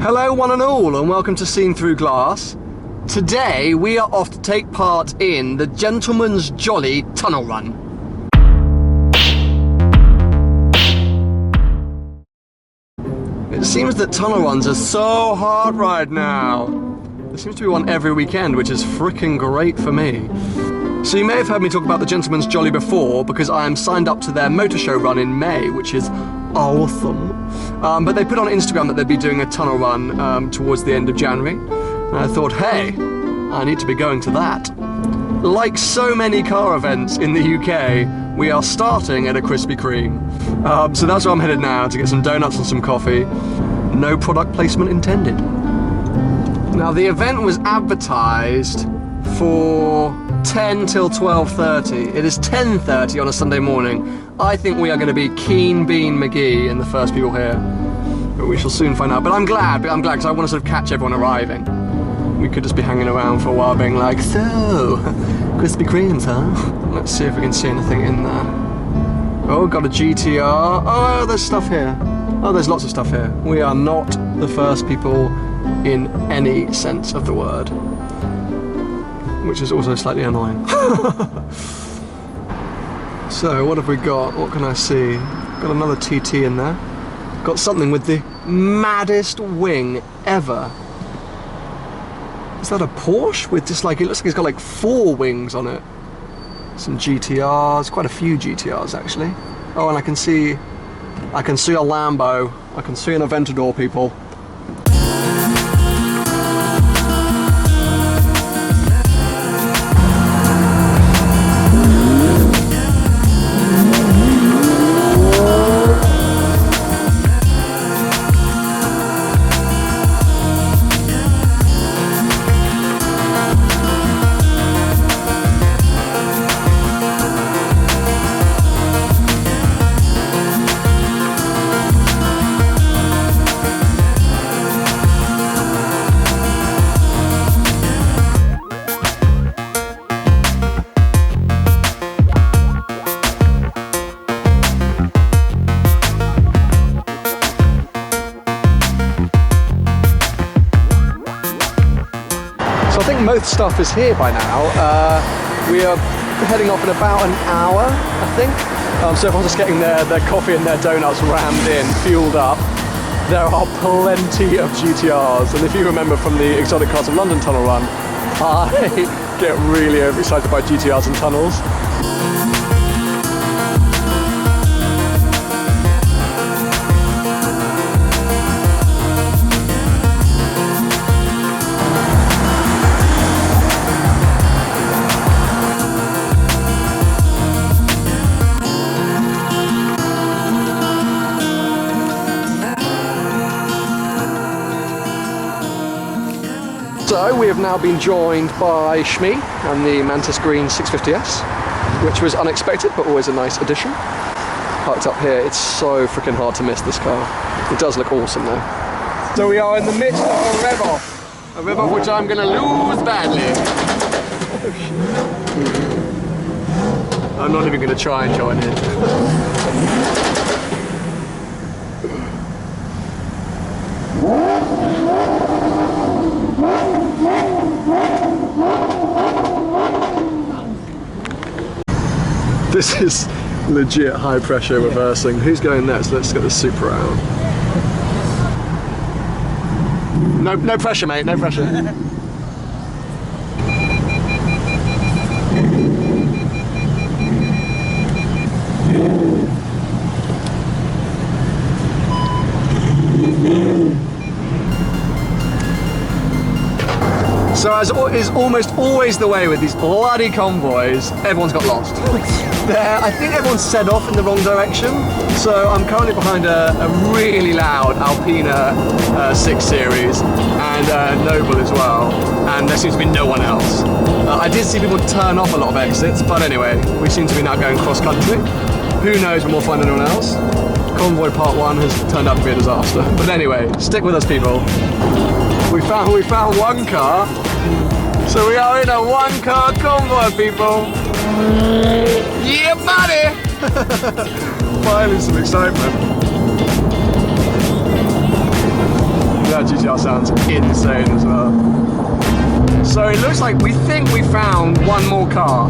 Hello one and all, and welcome to Seen Through Glass. Today we are off to take part in the Gentleman's Jolly Tunnel Run. It seems that tunnel runs are so hard right now. There seems to be one every weekend, which is freaking great for me. So you may have heard me talk about the Gentleman's Jolly before, because I am signed up to their motor show run in May, which is awesome. But they put on Instagram that they'd be doing a tunnel run towards the end of January. And I thought, hey, I need to be going to that. Like so many car events in the UK, we are starting at a Krispy Kreme. So that's where I'm headed now, to get some donuts and some coffee. No product placement intended. Now the event was advertised for 10 till 12:30. It is 10:30 on a Sunday morning. I think we are going to be Keen Bean McGee in the first people here. But we shall soon find out. But I'm glad because I want to sort of catch everyone arriving. We could just be hanging around for a while being like, so, Krispy Kremes, huh? Let's see if we can see anything in there. Oh, got a GTR. Oh, there's stuff here. Oh, there's lots of stuff here. We are not the first people in any sense of the word. Which is also slightly annoying. So, what have we got? What can I see? Got another TT in there. Got something with the maddest wing ever. Is that a Porsche with just like, it looks like it's got like 4 wings on it. Some GTRs, quite a few GTRs actually. Oh, and I can see a Lambo. I can see an Aventador, people. Most stuff is here by now. We are heading off in about an hour, I think. So everyone's just getting their coffee and their donuts rammed in, fueled up. There are plenty of GTRs, and if you remember from the Exotic Cars of London tunnel run, I get really overexcited by GTRs and tunnels. So we have now been joined by Shmi and the Mantis Green 650S, which was unexpected but always a nice addition. Parked up here, it's so freaking hard to miss this car. It does look awesome though. So we are in the midst of a rev off which I'm going to lose badly. I'm not even going to try and join in. This is legit high pressure reversing. Who's going next? Let's get the Super out. No pressure, mate, no pressure. So as is almost always the way with these bloody convoys, everyone's got lost. I think everyone's set off in the wrong direction. So I'm currently behind a really loud Alpina 6 Series and Noble as well. And there seems to be no one else. I did see people turn off a lot of exits, but anyway, we seem to be now going cross country. Who knows when we'll find anyone else. Convoy Part 1 has turned out to be a disaster. But anyway, stick with us, people. We found one car. So we are in a one-car convoy, people. Yeah, buddy! Finally some excitement. That GTR sounds insane as well. So it looks like we think we found one more car.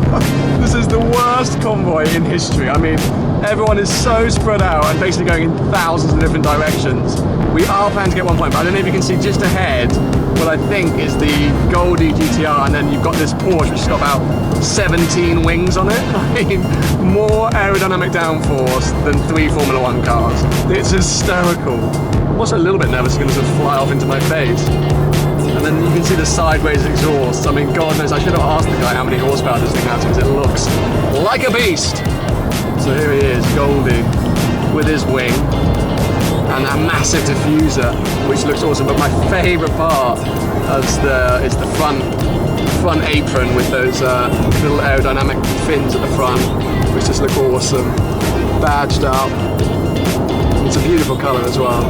This is the worst convoy in history. I mean, everyone is so spread out and basically going in thousands of different directions. We are planning to get one point, but I don't know if you can see just ahead what I think is the Audi GTR, and then you've got this Porsche which has got about 17 wings on it. I mean, more aerodynamic downforce than 3 Formula 1 cars. It's hysterical. I'm also a little bit nervous it's going to sort of fly off into my face. And then you can see the sideways exhaust. I mean, God knows, I should have asked the guy how many horsepower this thing has, because it looks like a beast. So here he is, Goldie, with his wing, and that massive diffuser, which looks awesome. But my favourite part is the front apron with those little aerodynamic fins at the front, which just look awesome. Badged up. It's a beautiful colour as well.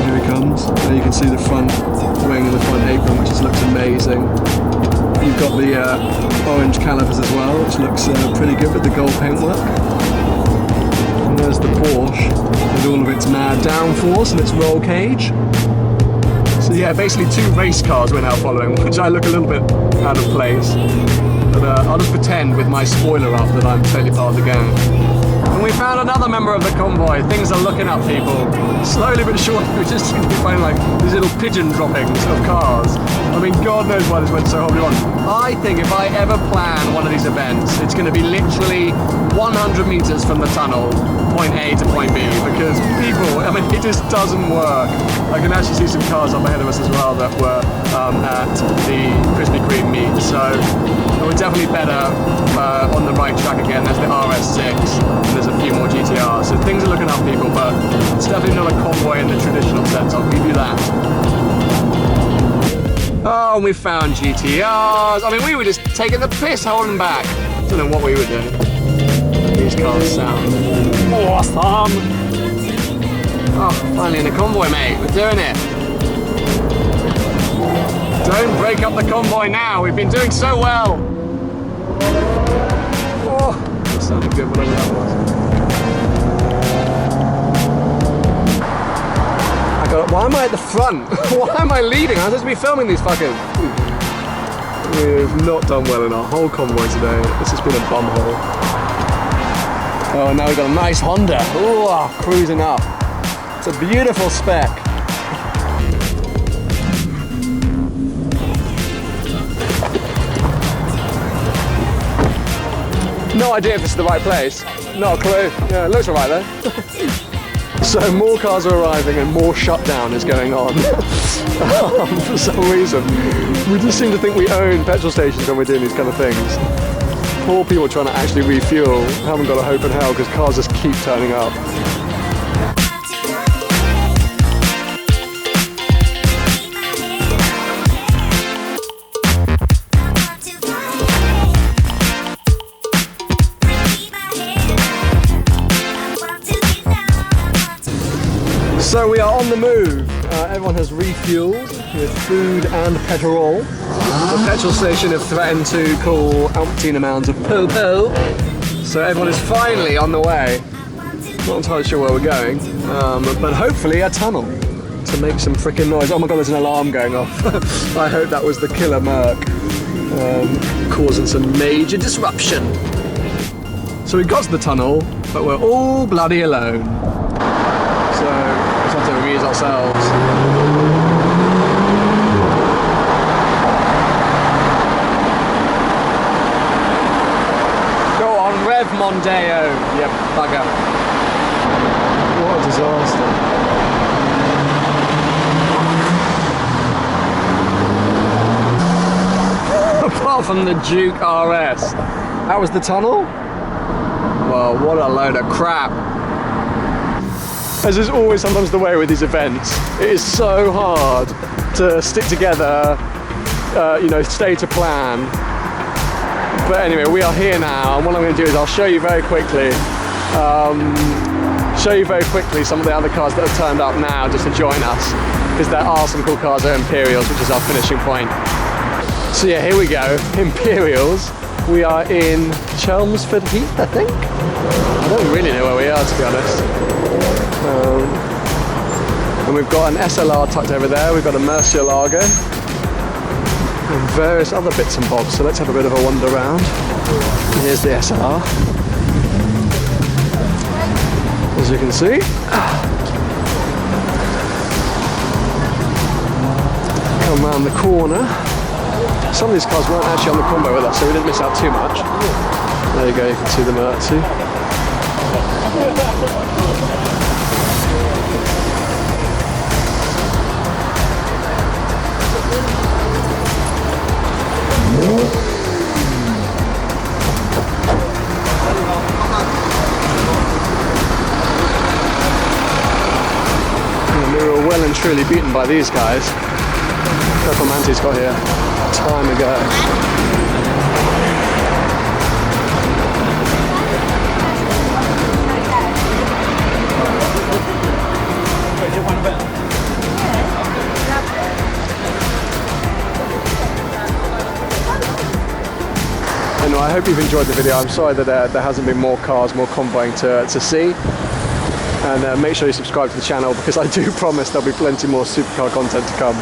Here he comes. There you can see the front wing and the front apron, which just looks amazing. You've got the orange calipers as well, which looks pretty good with the gold paintwork. And there's the Porsche with all of its mad downforce and its roll cage. So yeah, basically 2 race cars we're now following, which I look a little bit out of place. But I'll just pretend with my spoiler up that I'm totally part of the gang. And we found another member of the convoy. Things are looking up, people. Slowly but surely, we just seem to be finding like these little pigeon droppings of cars. I mean, God knows why this went so horribly wrong. I think if I ever plan one of these events, it's going to be literally 100 meters from the tunnel, point A to point B, because people, I mean, it just doesn't work. I can actually see some cars up ahead of us as well that were at the Krispy Kreme meet, so we're definitely better on the right track again. There's the RS6, and there's a few more GTRs, so things are looking up, people, but it's definitely not a convoy in the traditional sense, I'll give you that. Oh, and we found GTRs. I mean, we were just taking the piss holding back. Don't know what we were doing. These cars sound awesome. Oh, finally in a convoy, mate. We're doing it. Don't break up the convoy now. We've been doing so well. Oh, that sounded good, whatever that was. Why am I at the front? Why am I leading? I'm supposed to be filming these fuckers. We've not done well in our whole convoy today. This has been a bumhole. Oh, and now we've got a nice Honda. Ooh, cruising up. It's a beautiful spec. No idea if this is the right place. Not a clue. Yeah, it looks alright though. So more cars are arriving and more shutdown is going on. For some reason. We just seem to think we own petrol stations when we're doing these kind of things. Poor people trying to actually refuel haven't got a hope in hell because cars just keep turning up. So we are on the move. Everyone has refueled with food and petrol. The petrol station have threatened to call umpteen amounts of po-po. So everyone is finally on the way. Not entirely sure where we're going, but hopefully a tunnel to make some freaking noise. Oh my god, there's an alarm going off. I hope that was the killer Merc causing some major disruption. So we got to the tunnel, but we're all bloody alone. So let's have to amuse ourselves. Go on, Rev Mondeo, you bugger. What a disaster. Apart from the Duke RS. That was the tunnel? Well, what a load of crap. As is always sometimes the way with these events, it is so hard to stick together, stay to plan. But anyway, we are here now, and what I'm going to do is I'll show you very quickly some of the other cars that have turned up now just to join us, because there are some cool cars at Imperials, which is our finishing point. So yeah, here we go, Imperials. We are in Chelmsford Heath, I think. I don't really know where we are, to be honest. And we've got an SLR tucked over there, we've got a Murcielago, and various other bits and bobs. So let's have a bit of a wander around. Here's the SLR. As you can see. Come round the corner. Some of these cars weren't actually on the convoy with us, so we didn't miss out too much. There you go, you can see the Mercy. And we were well and truly beaten by these guys. Look what Manty's got here. Time ago. Anyway, I hope you've enjoyed the video. I'm sorry that there hasn't been more cars, more convoying to see. And make sure you subscribe to the channel, because I do promise there'll be plenty more supercar content to come.